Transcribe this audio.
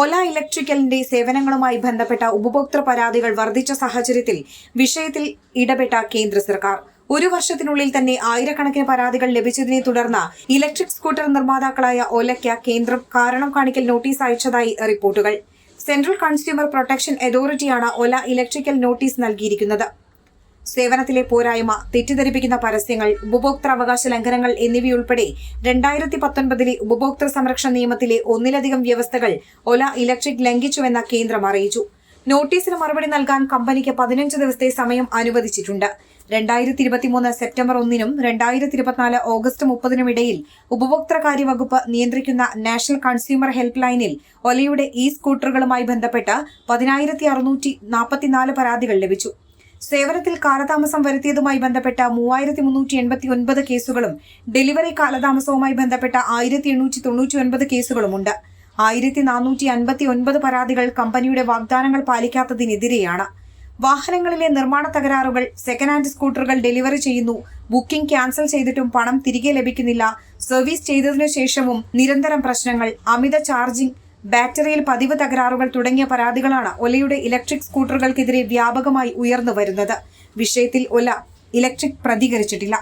ഒല ഇലക്ട്രിക്കലിന്റെ സേവനങ്ങളുമായി ബന്ധപ്പെട്ട ഉപഭോക്തൃ പരാതികൾ വർദ്ധിച്ച സാഹചര്യത്തിൽ വിഷയത്തിൽ ഇടപെട്ട കേന്ദ്ര സർക്കാർ ഒരു വർഷത്തിനുള്ളിൽ തന്നെ ആയിരക്കണക്കിന് പരാതികൾ ലഭിച്ചതിനെ തുടർന്ന് ഇലക്ട്രിക് സ്കൂട്ടർ നിർമ്മാതാക്കളായ ഒലയ്ക്ക് കേന്ദ്രം കാരണം കാണിക്കൽ നോട്ടീസ് അയച്ചതായി റിപ്പോർട്ടുകൾ. സെൻട്രൽ കൺസ്യൂമർ പ്രൊട്ടക്ഷൻ അതോറിറ്റിയാണ് ഒല ഇലക്ട്രിക്കൽ നോട്ടീസ് നൽകിയിരിക്കുന്നത്. സേവനത്തിലെ പോരായ്മ, തെറ്റിദ്ധരിപ്പിക്കുന്ന പരസ്യങ്ങൾ, ഉപഭോക്തൃ ലംഘനങ്ങൾ എന്നിവയുൾപ്പെടെ 2019 ഉപഭോക്തൃ സംരക്ഷണ നിയമത്തിലെ ഒന്നിലധികം വ്യവസ്ഥകൾ ഒല ഇലക്ട്രിക് ലംഘിച്ചുവെന്ന് കേന്ദ്രം അറിയിച്ചു. നോട്ടീസിന് മറുപടി നൽകാൻ കമ്പനിക്ക് 15 ദിവസത്തെ സമയം അനുവദിച്ചിട്ടുണ്ട്. 2023 സെപ്റ്റംബർ 1-നും 2024 ഓഗസ്റ്റ് 30-നും ഇടയിൽ ഉപഭോക്തൃകാര്യ വകുപ്പ് നിയന്ത്രിക്കുന്ന നാഷണൽ കൺസ്യൂമർ ഹെൽപ്പ് ലൈനിൽ ഒലയുടെ സ്കൂട്ടറുകളുമായി ബന്ധപ്പെട്ട് 10,644 പരാതികൾ ലഭിച്ചു. സേവനത്തിൽ കാലതാമസം വരുത്തിയതുമായി ബന്ധപ്പെട്ട 3,389 കേസുകളും ഡെലിവറി കാലതാമസവുമായി ബന്ധപ്പെട്ട 1,899 കേസുകളുമുണ്ട്. 1,459 പരാതികൾ കമ്പനിയുടെ വാഗ്ദാനങ്ങൾ പാലിക്കാത്തതിനെതിരെയാണ്. വാഹനങ്ങളിലെ നിർമ്മാണ തകരാറുകൾ, സെക്കൻഡ് ഹാൻഡ് സ്കൂട്ടറുകൾ ഡെലിവറി ചെയ്യുന്നു, ബുക്കിംഗ് ക്യാൻസൽ ചെയ്തിട്ടും പണം തിരികെ ലഭിക്കുന്നില്ല, സർവീസ് ചെയ്തതിനു ശേഷവും നിരന്തരം പ്രശ്നങ്ങൾ, അമിത ചാർജിംഗ്, ബാറ്ററിയിൽ പതിവ് തകരാറുകൾ തുടങ്ങിയ പരാതികളാണ് ഒലയുടെ ഇലക്ട്രിക് സ്കൂട്ടറുകൾക്കെതിരെ വ്യാപകമായി ഉയർന്നു വരുന്നത്. വിഷയത്തിൽ ഒല ഇലക്ട്രിക് പ്രതികരിച്ചിട്ടില്ല.